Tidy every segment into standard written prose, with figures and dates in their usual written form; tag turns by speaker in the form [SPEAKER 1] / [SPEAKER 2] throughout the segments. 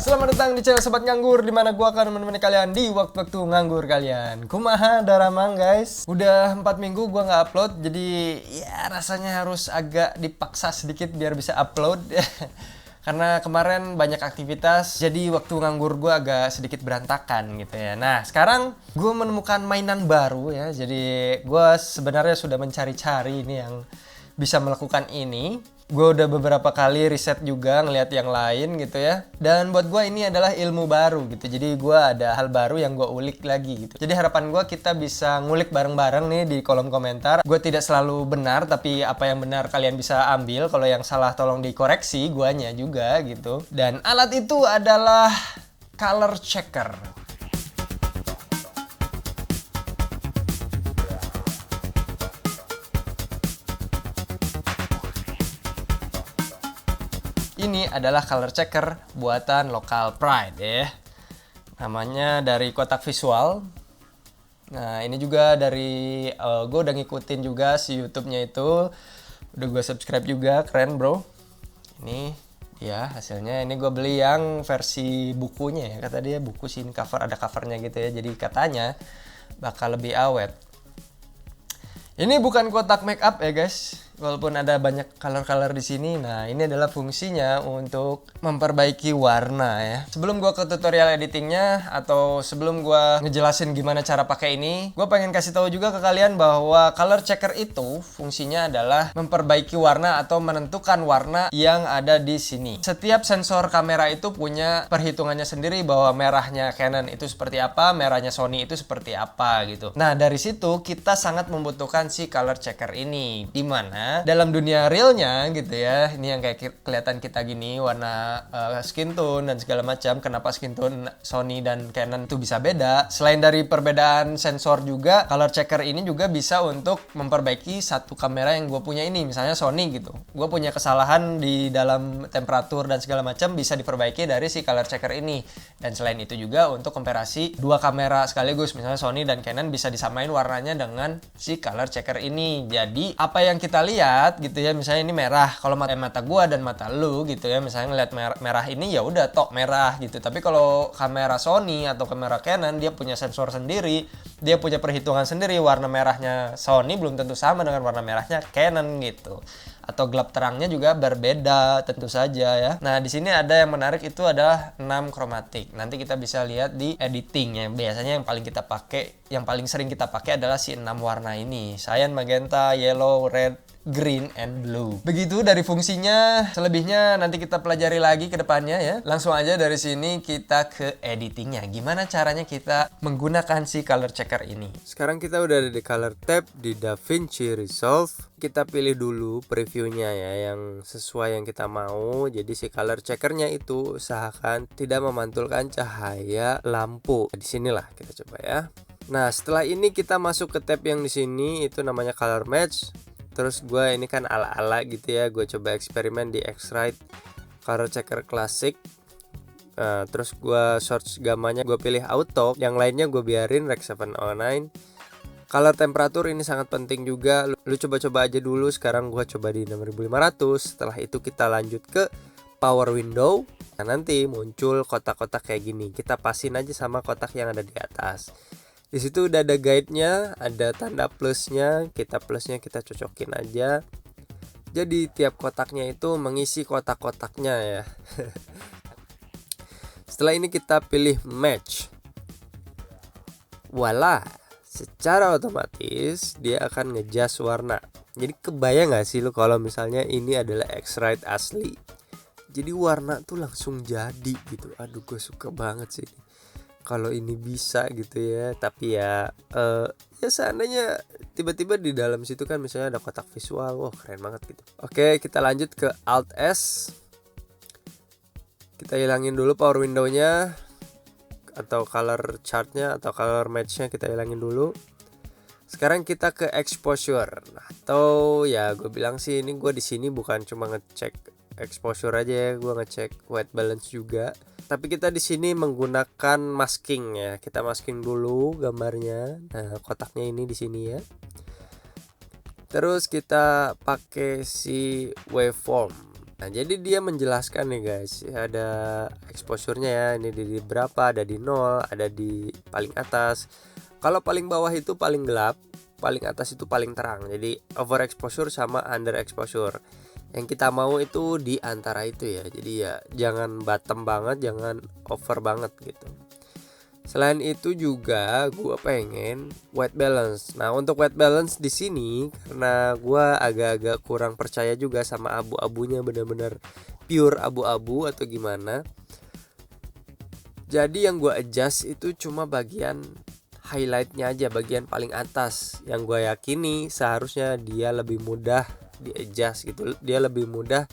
[SPEAKER 1] Selamat datang di channel Sobat Nganggur, dimana gua akan menemani kalian di waktu-waktu nganggur kalian. Kumaha daramang guys. Udah 4 minggu gua nggak upload, jadi ya rasanya harus agak dipaksa sedikit biar bisa upload. Karena kemarin banyak aktivitas, jadi waktu nganggur gua agak sedikit berantakan gitu ya. Nah sekarang gua menemukan mainan baru ya, jadi gua sebenarnya sudah mencari-cari ini yang bisa melakukan ini. Gue udah beberapa kali riset juga ngelihat yang lain gitu ya. Dan buat gue ini adalah ilmu baru gitu. Jadi gue ada hal baru yang gue ulik lagi gitu. Jadi harapan gue kita bisa ngulik bareng-bareng nih di kolom komentar. Gue tidak selalu benar, tapi apa yang benar kalian bisa ambil. Kalau yang salah tolong dikoreksi, guanya juga gitu. Dan alat itu adalah color checker. Ini adalah color checker buatan Local Pride ya. Namanya dari Kotak Visual. Nah ini juga dari gue udah ngikutin juga si YouTube-nya itu. Udah gue subscribe juga, keren bro. Ini ya hasilnya. Ini gue beli yang versi bukunya ya. Kata dia buku sih, cover ada covernya gitu ya. Jadi katanya bakal lebih awet. Ini bukan kotak make up ya guys. Walaupun ada banyak color-color di sini. Nah, ini adalah fungsinya untuk memperbaiki warna ya. Sebelum gua ke tutorial editingnya atau sebelum gua ngejelasin gimana cara pakai ini, gua pengen kasih tahu juga ke kalian bahwa color checker itu fungsinya adalah memperbaiki warna atau menentukan warna yang ada di sini. Setiap sensor kamera itu punya perhitungannya sendiri bahwa merahnya Canon itu seperti apa, merahnya Sony itu seperti apa gitu. Nah, dari situ kita sangat membutuhkan si color checker ini, dimana dalam dunia realnya gitu ya, ini yang kayak kelihatan kita gini warna skin tone dan segala macam. Kenapa skin tone Sony dan Canon itu bisa beda? Selain dari perbedaan sensor juga, color checker ini juga bisa untuk memperbaiki satu kamera yang gue punya ini, misalnya Sony gitu. Gue punya kesalahan di dalam temperatur dan segala macam, bisa diperbaiki dari si color checker ini. Dan selain itu juga untuk komparasi dua kamera sekaligus, misalnya Sony dan Canon, bisa disamain warnanya dengan si color checker ini. Jadi apa yang kita lihat gitu ya, misalnya ini merah, kalau mata gua dan mata lu gitu ya, misalnya ngeliat merah ini ya udah tok merah gitu. Tapi kalau kamera Sony atau kamera Canon, dia punya sensor sendiri, dia punya perhitungan sendiri. Warna merahnya Sony belum tentu sama dengan warna merahnya Canon gitu. Atau gelap terangnya juga berbeda tentu saja ya. Nah di sini ada yang menarik, itu adalah 6 chromatic. Nanti kita bisa lihat di editingnya. Biasanya yang paling kita pakai, yang paling sering kita pakai adalah si 6 warna ini: cyan, magenta, yellow, red, green, and blue. Begitu dari fungsinya. Selebihnya nanti kita pelajari lagi ke depannya ya. Langsung aja dari sini kita ke editingnya. Gimana caranya kita menggunakan si color checker ini. Sekarang kita udah ada di color tab di DaVinci Resolve. Kita pilih dulu previewnya ya, yang sesuai yang kita mau. Jadi si color checkernya itu usahakan tidak memantulkan cahaya lampu. Di sinilah kita coba ya. Nah setelah ini kita masuk ke tab yang di sini, itu namanya color match. Terus gue ini kan ala-ala gitu ya, gue coba eksperimen di X-Rite color checker classic. Terus gue search gamanya, gue pilih auto, yang lainnya gue biarin Rec 709. Color temperatur ini sangat penting juga, lu coba-coba aja dulu. Sekarang gue coba di 6500. Setelah itu kita lanjut ke power window. Nah nanti muncul kotak-kotak kayak gini, kita pasin aja sama kotak yang ada di atas. Di situ udah ada guide-nya, ada tanda plusnya. Plusnya kita cocokin aja. Jadi tiap kotaknya itu mengisi kotak-kotaknya ya. Setelah ini kita pilih match. Voila, secara otomatis dia akan ngejas warna. Jadi kebayang gak sih lu kalau misalnya ini adalah X-Rite asli? Jadi warna tuh langsung jadi gitu. Aduh gue suka banget sih kalau ini bisa gitu ya. Tapi ya ya seandainya tiba-tiba di dalam situ kan misalnya ada kotak visual, wah keren banget gitu. Oke, kita lanjut ke Alt S. Kita hilangin dulu power window-nya atau color chart-nya atau color match-nya, kita hilangin dulu. Sekarang kita ke exposure. Atau ya gue bilang sih, ini gue di sini bukan cuma ngecek exposure aja ya, gue ngecek white balance juga. Tapi kita di sini menggunakan masking ya. Kita masking dulu gambarnya. Nah, kotaknya ini di sini ya. Terus kita pakai si waveform. Nah, jadi dia menjelaskan nih guys, ada exposure-nya ya. Ini di berapa, ada di 0, ada di paling atas. Kalau paling bawah itu paling gelap, paling atas itu paling terang. Jadi overexposure sama underexposure. Yang kita mau itu di antara itu ya. Jadi ya jangan bottom banget, jangan over banget gitu. Selain itu juga gue pengen white balance. Nah, untuk white balance di sini karena gue agak-agak kurang percaya juga sama abu-abunya bener-bener pure abu-abu atau gimana. Jadi yang gue adjust itu cuma bagian highlightnya aja, bagian paling atas. Yang gue yakini seharusnya dia lebih mudah di adjust gitu. Dia lebih mudah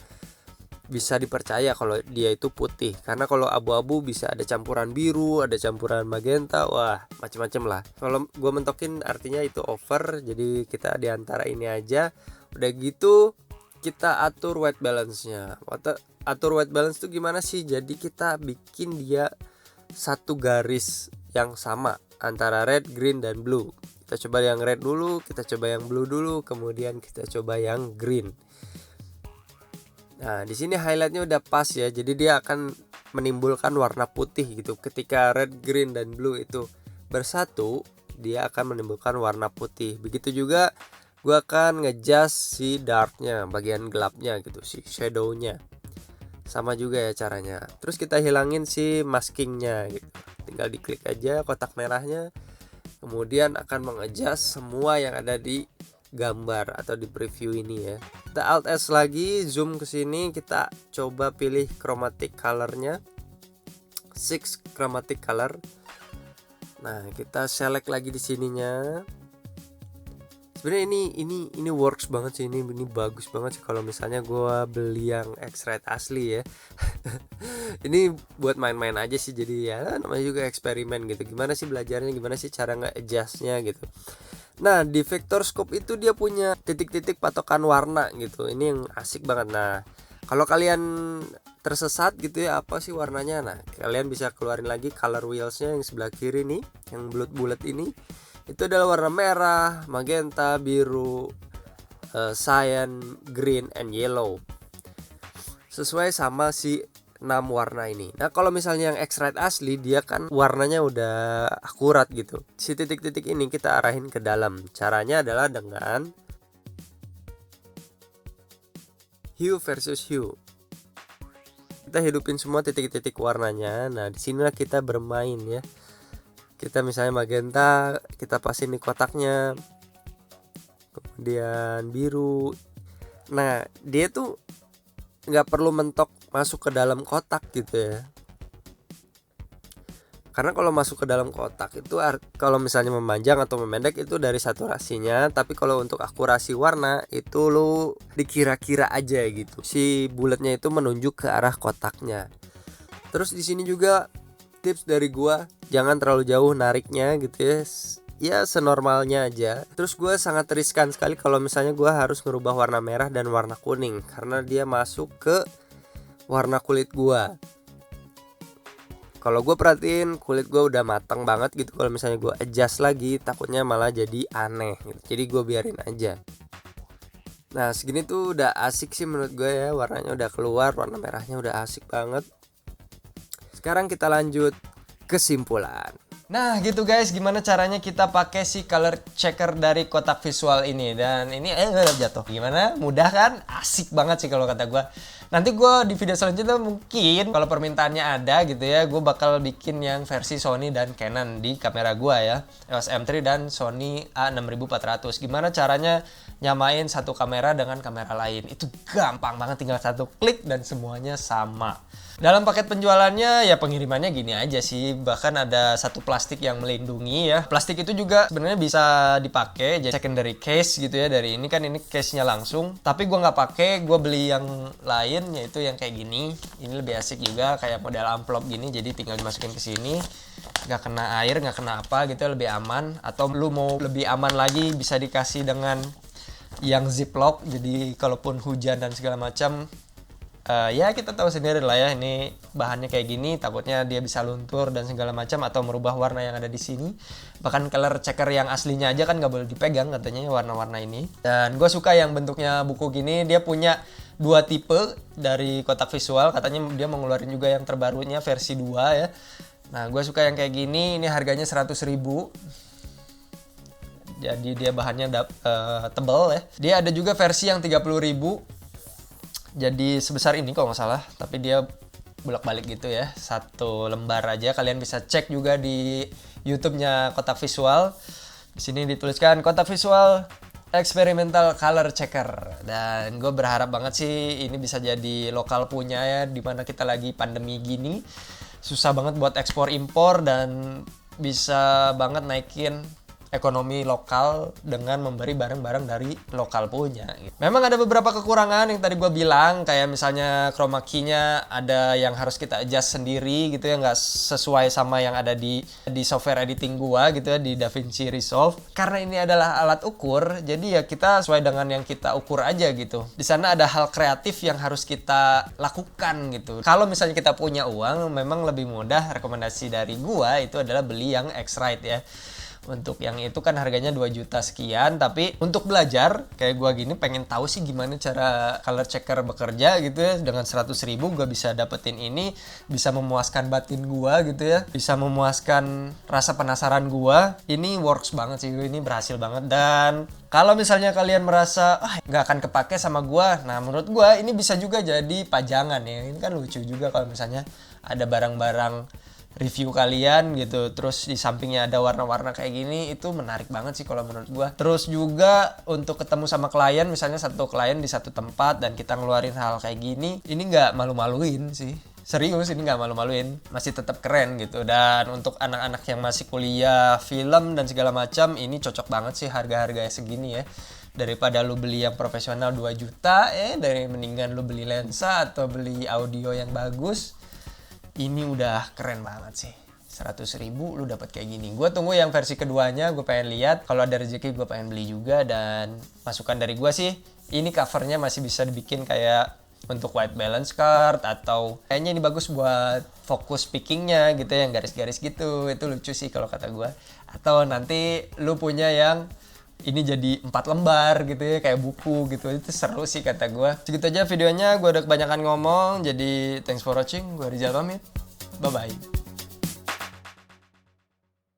[SPEAKER 1] bisa dipercaya kalau dia itu putih, karena kalau abu-abu bisa ada campuran biru, ada campuran magenta, wah macem-macem lah. Kalau gue mentokin artinya itu over, jadi kita diantara ini aja. Udah gitu kita atur white balance-nya. Atur white balance itu gimana sih? Jadi kita bikin dia satu garis yang sama antara red, green, dan blue. Kita coba yang red dulu, kita coba yang blue dulu, kemudian kita coba yang green. Nah, di sini highlightnya udah pas ya. Jadi dia akan menimbulkan warna putih gitu. Ketika red, green, dan blue itu bersatu, dia akan menimbulkan warna putih. Begitu juga gue akan ngejust si darknya, bagian gelapnya gitu, si shadownya. Sama juga ya caranya. Terus kita hilangin si maskingnya gitu. Tinggal diklik aja kotak merahnya. Kemudian akan mengejust semua yang ada di gambar atau di preview ini ya. Kita Alt S lagi, zoom ke sini, kita coba pilih chromatic colornya, 6 chromatic color. Nah, kita select lagi di sininya. Sebenarnya ini works banget sih, ini bagus banget sih kalau misalnya gue beli yang X-Rite asli ya. Ini buat main-main aja sih, jadi ya namanya juga eksperimen gitu. Gimana sih belajarnya, gimana sih cara nge-adjustnya gitu. Nah, di vector scope itu dia punya titik-titik patokan warna gitu. Ini yang asik banget. Nah, kalau kalian tersesat gitu ya, apa sih warnanya? Nah, kalian bisa keluarin lagi color wheels-nya yang sebelah kiri nih, yang bulat-bulat ini. Itu adalah warna merah, magenta, biru, cyan, green, and yellow. Sesuai sama si 6 warna ini. Nah, kalau misalnya yang X-Rite asli, dia kan warnanya udah akurat gitu. Si titik-titik ini kita arahin ke dalam. Caranya adalah dengan hue versus hue. Kita hidupin semua titik-titik warnanya. Nah, disinilah kita bermain ya. Kita misalnya magenta, kita pasin di kotaknya. Kemudian biru. Nah, dia tuh nggak perlu mentok masuk ke dalam kotak gitu ya. Karena kalau masuk ke dalam kotak itu kalau misalnya memanjang atau memendek itu dari saturasinya, tapi kalau untuk akurasi warna itu lu dikira-kira aja gitu. Si bulatnya itu menunjuk ke arah kotaknya. Terus di sini juga tips dari gua, jangan terlalu jauh nariknya gitu ya. Ya senormalnya aja. Terus gue sangat riskan sekali kalau misalnya gue harus ngerubah warna merah dan warna kuning, karena dia masuk ke warna kulit gue. Kalau gue perhatiin kulit gue udah matang banget gitu, kalau misalnya gue adjust lagi takutnya malah jadi aneh gitu. Jadi gue biarin aja. Nah, segini tuh udah asik sih menurut gue ya. Warnanya udah keluar, warna merahnya udah asik banget. Sekarang kita lanjut kesimpulan. Nah gitu guys, gimana caranya kita pakai si color checker dari kotak visual ini. Dan ini jatuh. Gimana? Mudah kan? Asik banget sih kalau kata gue. Nanti gue di video selanjutnya mungkin kalau permintaannya ada gitu ya, gue bakal bikin yang versi Sony dan Canon di kamera gue ya, EOS M3 dan Sony A6400. Gimana caranya nyamain satu kamera dengan kamera lain? Itu gampang banget, tinggal satu klik dan semuanya sama. Dalam paket penjualannya ya pengirimannya gini aja sih, bahkan ada satu plastik yang melindungi ya. Plastik itu juga sebenarnya bisa dipakai jadi secondary case gitu ya, dari ini kan ini case-nya langsung. Tapi gue nggak pakai, gue beli yang lain yaitu yang kayak gini. Ini lebih asik juga, kayak model amplop gini, jadi tinggal dimasukin ke sini. Nggak kena air, nggak kena apa gitu, lebih aman. Atau lu mau lebih aman lagi bisa dikasih dengan yang ziplock, jadi kalaupun hujan dan segala macam ya kita tahu sendiri lah ya, ini bahannya kayak gini, takutnya dia bisa luntur dan segala macam atau merubah warna yang ada di sini. Bahkan color checker yang aslinya aja kan nggak boleh dipegang katanya warna-warna ini. Dan gue suka yang bentuknya buku gini, dia punya dua tipe dari kotak visual, katanya dia mau ngeluarin juga yang terbarunya versi 2 ya. Nah gue suka yang kayak gini, ini harganya 100.000. Jadi dia bahannya tebal ya. Dia ada juga versi yang 30.000. Jadi sebesar ini kalau nggak salah, tapi dia bolak-balik gitu ya, satu lembar aja. Kalian bisa cek juga di YouTube-nya Kotak Visual. Di sini dituliskan Kotak Visual Experimental Color Checker. Dan gue berharap banget sih ini bisa jadi lokal punya ya, dimana kita lagi pandemi gini, susah banget buat ekspor impor, dan bisa banget naikin ekonomi lokal dengan memberi barang-barang dari lokal punya. Memang ada beberapa kekurangan yang tadi gue bilang, kayak misalnya chroma key-nya ada yang harus kita adjust sendiri gitu ya, nggak sesuai sama yang ada di software editing gua gitu ya, di DaVinci Resolve. Karena ini adalah alat ukur, jadi ya kita sesuai dengan yang kita ukur aja gitu. Di sana ada hal kreatif yang harus kita lakukan gitu. Kalau misalnya kita punya uang, memang lebih mudah. Rekomendasi dari gua itu adalah beli yang X-Rite ya. Untuk yang itu kan harganya 2 juta sekian, tapi untuk belajar kayak gua gini pengen tahu sih gimana cara color checker bekerja gitu ya, dengan 100.000 gua bisa dapetin ini, bisa memuaskan batin gua gitu ya, bisa memuaskan rasa penasaran gua. Ini works banget sih, ini berhasil banget. Dan kalau misalnya kalian merasa nggak akan kepake sama gua, nah menurut gua ini bisa juga jadi pajangan ya. Ini kan lucu juga kalau misalnya ada barang-barang review kalian gitu, terus di sampingnya ada warna-warna kayak gini, itu menarik banget sih kalau menurut gua. Terus juga untuk ketemu sama klien, misalnya satu klien di satu tempat dan kita ngeluarin hal kayak gini, ini nggak malu-maluin sih. Serius, ini nggak malu-maluin, masih tetap keren gitu. Dan untuk anak-anak yang masih kuliah film dan segala macam, ini cocok banget sih harga-harganya segini ya. Daripada lu beli yang profesional 2 juta, dari mendingan lu beli lensa atau beli audio yang bagus. Ini udah keren banget sih. 100.000 lu dapat kayak gini. Gue tunggu yang versi keduanya, gue pengen lihat. Kalau ada rezeki gue pengen beli juga. Dan masukan dari gue sih, ini covernya masih bisa dibikin kayak untuk white balance card, atau kayaknya ini bagus buat fokus pickingnya gitu ya, yang garis-garis gitu. Itu lucu sih kalau kata gue. Atau nanti lu punya yang ini jadi 4 lembar gitu ya, kayak buku gitu. Itu seru sih kata gue. Segitu aja videonya, gue udah kebanyakan ngomong. Jadi thanks for watching, gue Rizal pamit. Bye-bye.